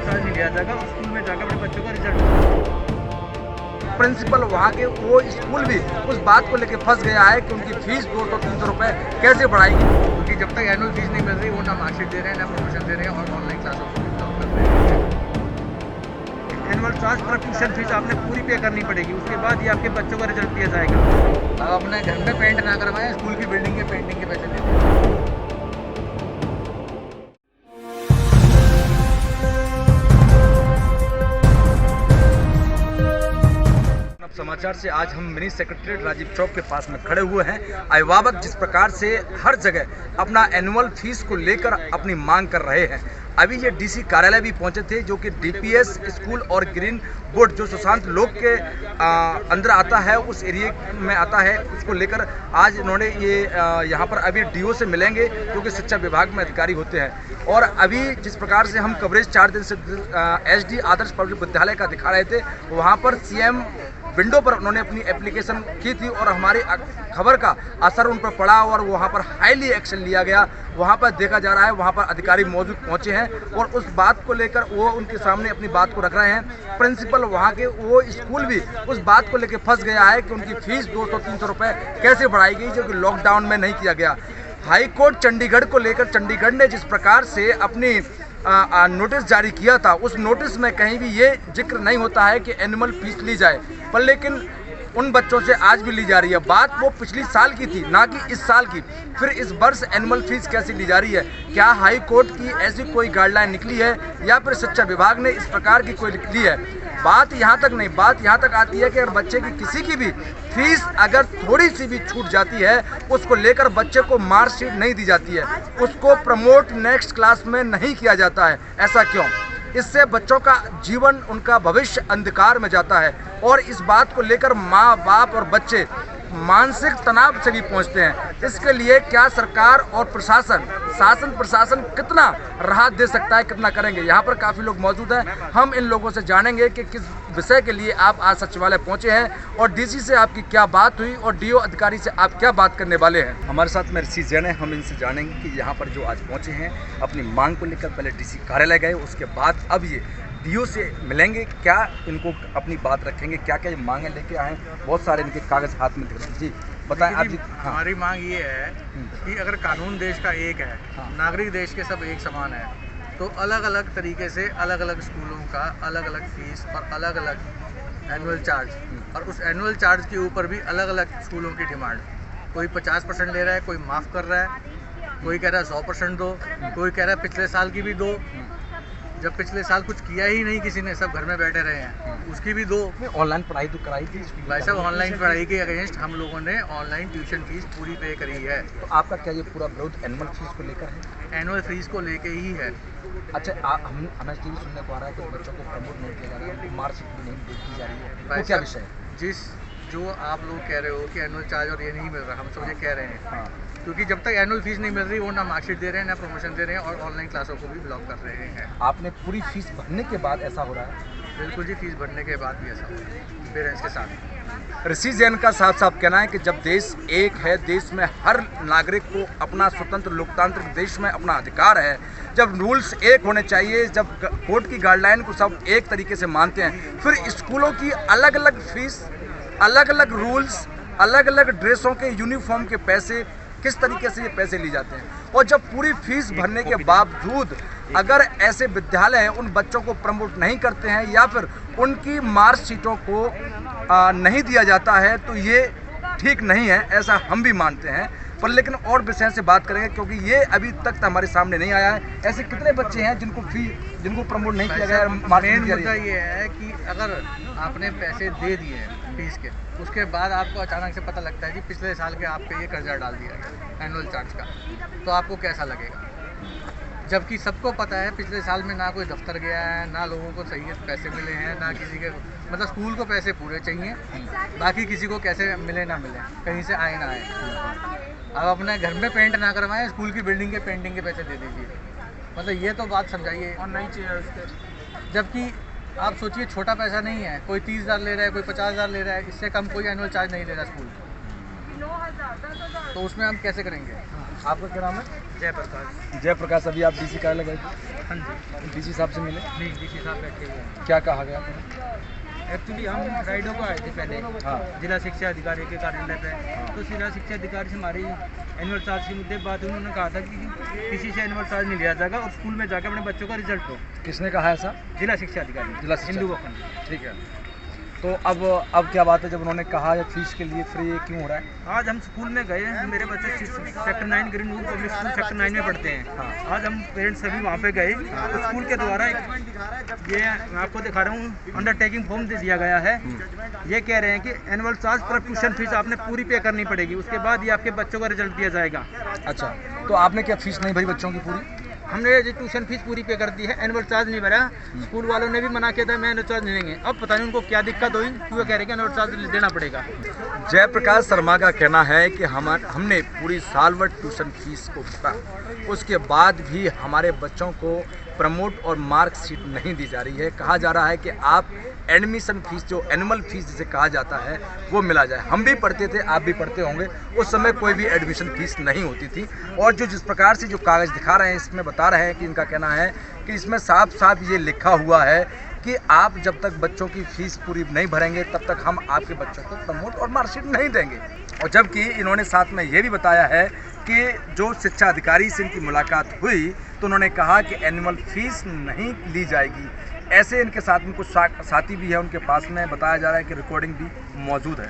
Charge नहीं लिया जाएगा, स्कूल में जाकर अपने बच्चों का रिजल्ट। प्रिंसिपल वहाँ के वो स्कूल भी उस बात को लेके फंस गया है कि उनकी फीस 200-300 रुपए कैसे बढ़ाएगी, क्योंकि जब तक एनुअल फीस नहीं मिल रही वो ना मार्कशीट दे रहे हैं, ना प्रमोशन दे रहे हैं और ऑनलाइन क्लासों को भी ब्लॉक कर रहे हैं। एनुअल चार्ज पर ट्यूशन फीस आपने पूरी पे करनी पड़ेगी, उसके बाद ये आपके बच्चों का रिजल्ट दिया जाएगा। आप अपने घर में पेंट ना करवाएं, स्कूल की बिल्डिंग के पेंटिंग के पैसे दे दें। समाचार से आज हम मिनी सेक्रेटरीट राजीव चौक के पास में खड़े हुए हैं। अभिभावक जिस प्रकार से हर जगह अपना एनुअल फीस को लेकर अपनी मांग कर रहे हैं, अभी ये डीसी कार्यालय भी पहुंचे थे, जो कि डीपीएस स्कूल और ग्रीन बोर्ड जो सुशांत लोक के अंदर आता है, उस एरिया में आता है, उसको लेकर आज इन्होंने ये यहाँ पर अभी डीओ से मिलेंगे, जो कि शिक्षा विभाग में अधिकारी होते हैं। और अभी जिस प्रकार से हम कवरेज 4 दिन से एसडी आदर्श पब्लिक विद्यालय का दिखा रहे थे, वहाँ पर सीएम विंडो पर उन्होंने अपनी एप्लीकेशन की थी और हमारी खबर का असर उन पर पड़ा और वहाँ पर हाईली एक्शन लिया गया। वहाँ पर देखा जा रहा है, वहाँ पर अधिकारी मौजूद पहुँचे हैं और उस बात को लेकर वो उनके सामने अपनी बात को रख रहे हैं। प्रिंसिपल वहाँ के वो स्कूल भी उस बात को लेकर फंस गया है कि उनकी फीस 200-300 रुपये कैसे बढ़ाई गई, जो कि लॉकडाउन में नहीं किया गया। हाई कोर्ट चंडीगढ़ को लेकर चंडीगढ़ ने जिस प्रकार से अपनी नोटिस जारी किया था, उस नोटिस में कहीं भी ये जिक्र नहीं होता है कि एनुअल फीस ली जाए, पर लेकिन उन बच्चों से आज भी ली जा रही है। बात वो पिछली साल की थी, ना कि इस साल की। फिर इस वर्ष एनुअल फीस कैसे ली जा रही है? क्या हाई कोर्ट की ऐसी कोई गाइडलाइन निकली है या फिर शिक्षा विभाग ने इस प्रकार की कोई निकली है? बात यहाँ तक नहीं, बात यहाँ तक आती है कि अगर बच्चे की किसी की भी फीस अगर थोड़ी सी भी छूट जाती है, उसको लेकर बच्चे को मार्कशीट नहीं दी जाती है, उसको प्रमोट नेक्स्ट क्लास में नहीं किया जाता है। ऐसा क्यों? इससे बच्चों का जीवन, उनका भविष्य अंधकार में जाता है और इस बात को लेकर माँ बाप और बच्चे मानसिक तनाव से भी पहुंचते हैं। इसके लिए क्या सरकार और प्रशासन, शासन प्रशासन कितना राहत दे सकता है, कितना करेंगे? यहाँ पर काफ़ी लोग मौजूद हैं, हम इन लोगों से जानेंगे कि किस विषय के लिए आप आज सचिवालय पहुँचे हैं और डीसी से आपकी क्या बात हुई और डीओ अधिकारी से आप क्या बात करने वाले हैं। हमारे साथ में ऋषि जैन है, हम इनसे जानेंगे कि यहाँ पर जो आज पहुँचे हैं अपनी मांग को लेकर पहले डीसी कार्यालय गए, उसके बाद अब ये डीओ से मिलेंगे, क्या इनको अपनी बात रखेंगे, क्या क्या मांगे लेके आए हैं। बहुत सारे इनके कागज हाथ में दिख रहे हैं। जी बताएं आप। हाँ। हमारी मांग ये है कि अगर कानून देश का एक है, हाँ। नागरिक देश के सब एक समान है, तो अलग अलग तरीके से अलग अलग स्कूलों का अलग अलग फीस और अलग अलग एनुअल चार्ज, और उस एनुअल चार्ज के ऊपर भी अलग अलग स्कूलों की डिमांड। कोई 50% ले रहा है, कोई माफ़ कर रहा है, कोई कह रहा है 100% दो, कोई कह रहा है पिछले साल की भी दो। जब पिछले साल कुछ किया ही नहीं किसी ने, सब घर में बैठे रहे हैं, उसकी भी दो। ऑनलाइन पढ़ाई तो कराई थी भाई साहब, ऑनलाइन पढ़ाई के अगेंस्ट हम लोगों ने ऑनलाइन ट्यूशन फीस पूरी पे करी है। तो आपका क्या ये पूरा विरोध एनुअल फीस को लेकर है? एनुअल फीस को लेके ही है। अच्छा, हमें टीवी सुनने को आ रहा है कि बच्चों को प्रमोट नहीं किया जा रहा है, मार्कशीट भी नहीं दी जा रही है, भाई वो क्या साहब, विषय है? जो आप लोग कह रहे हो कि एनुअल चार्ज और ये नहीं मिल रहा, हम सब ये कह रहे हैं। हाँ। क्योंकि जब तक एनुअल फीस नहीं मिल रही, वो ना मार्कशीट दे रहे हैं, ना प्रमोशन दे रहे हैं और ऑनलाइन क्लासों को भी ब्लॉक कर रहे हैं। आपने पूरी फीस भरने के बाद ऐसा हो रहा है? बिल्कुल जी, फीस भरने के बाद भी ऐसा हो रहा है पेरेंट्स के साथ। ऋषि जैन का साफ साफ कहना है कि जब देश एक है, देश में हर नागरिक को अपना स्वतंत्र लोकतांत्रिक देश में अपना अधिकार है, जब रूल्स एक होने चाहिए, जब कोर्ट की गाइडलाइन को सब एक तरीके से मानते हैं, फिर स्कूलों की अलग अलग फीस, अलग अलग रूल्स, अलग अलग ड्रेसों के यूनिफॉर्म के पैसे, किस तरीके से ये पैसे लिए जाते हैं? और जब पूरी फीस भरने के बावजूद अगर ऐसे विद्यालय उन बच्चों को प्रमोट नहीं करते हैं या फिर उनकी मार्कशीटों को नहीं दिया जाता है, तो ये ठीक नहीं है, ऐसा हम भी मानते हैं। पर लेकिन और विषय से बात करेंगे, क्योंकि ये अभी तक हमारे सामने नहीं आया है। ऐसे कितने बच्चे हैं जिनको प्रमोट नहीं किया गया? मेन मुद्दा ये है कि अगर आपने पैसे दे दिए फीस के, उसके बाद आपको अचानक से पता लगता है कि पिछले साल के आप पे ये कर्जा डाल दिया गया एनुअल चार्ज का, तो आपको कैसा लगेगा? जबकि सबको पता है पिछले साल में ना कोई दफ्तर गया है, ना लोगों को सही पैसे मिले हैं, ना किसी के, मतलब स्कूल को पैसे पूरे चाहिए, बाकी किसी को कैसे मिले ना मिले, कहीं से आए ना आए। अब अपने घर में पेंट ना करवाएं, स्कूल की बिल्डिंग के पेंटिंग के पैसे दे दीजिए। मतलब ये तो बात समझाइए। और नई चेयर, जबकि आप सोचिए छोटा पैसा नहीं है, कोई 30,000 ले रहा है, कोई 50,000 ले रहा है, इससे कम कोई एनुअल चार्ज नहीं ले रहा स्कूल। तो उसमें हम कैसे करेंगे? आपका क्या नाम है? जयप्रकाश। जयप्रकाश, अभी आप डीसी कार्यालय गए थे, हाँ जी। डीसी साहब से मिले, नहीं, डीसी साहब बैठे हुए हैं। क्या कहा गया? एक्चुअली हम राइडों को आए थे पहले हाँ। जिला शिक्षा अधिकारी के कार्यालय पे। तो जिला शिक्षा अधिकारी से हमारी एनुअल चार्ज के मुद्दे बात हुई। उन्होंने कहा था कि किसी से एनुअल चार्ज नहीं लिया जाएगा और स्कूल में जाकर अपने बच्चों का रिजल्ट हो। किसने कहा ऐसा? जिला शिक्षा अधिकारी, जिला शिक्षा हिंदू भवन। ठीक है। तो अब क्या बात है, जब उन्होंने कहा या फीस के लिए फ्री क्यों हो रहा है? आज हम स्कूल में गए हैं, मेरे बच्चे sector 9 green would public school sector 9 में पढ़ते हैं। हाँ। आज हम पेरेंट्स सभी वहाँ पे गए। तो स्कूल के द्वारा ये मैं आपको दिखा रहा हूँ, अंडरटेकिंग फॉर्म दे दिया गया है। ये कह रहे हैं कि एनुअल चार्ज पर ट्यूशन फीस आपने पूरी पे करनी पड़ेगी, उसके बाद ही आपके बच्चों का रिजल्ट दिया जाएगा। अच्छा, तो आपने क्या फीस नहीं भरी बच्चों की पूरी? हमने ये ट्यूशन फीस पूरी पे कर दी है, एनुअल चार्ज नहीं भरा। स्कूल वालों ने भी मना किया था मैं एनुअल चार्ज नहीं लेंगे। अब पता नहीं उनको क्या दिक्कत हुई, क्यों कह रहे हैं कि एनुअल चार्ज देना पड़ेगा। जयप्रकाश शर्मा का कहना है कि हमने पूरी साल भर ट्यूशन फीस को भरा, उसके बाद भी हमारे बच्चों को प्रमोट और मार्कशीट नहीं दी जा रही है। कहा जा रहा है कि आप एडमिशन फीस, जो एनुअल फीस जिसे कहा जाता है, वो मिला जाए। हम भी पढ़ते थे, आप भी पढ़ते होंगे, उस समय कोई भी एडमिशन फीस नहीं होती थी। और जिस प्रकार से जो कागज़ दिखा रहे हैं, इसमें बता रहे हैं कि इनका कहना है कि इसमें साफ साफ ये लिखा हुआ है कि आप जब तक बच्चों की फीस पूरी नहीं भरेंगे तब तक हम आपके बच्चों को प्रमोट और मार्कशीट नहीं देंगे। और जबकि इन्होंने साथ में ये भी बताया है कि जो शिक्षा अधिकारी से इनकी मुलाकात हुई तो उन्होंने कहा कि एनुअल फीस नहीं ली जाएगी। ऐसे इनके साथ में कुछ साथी भी है, उनके पास में बताया जा रहा है कि रिकॉर्डिंग भी मौजूद है।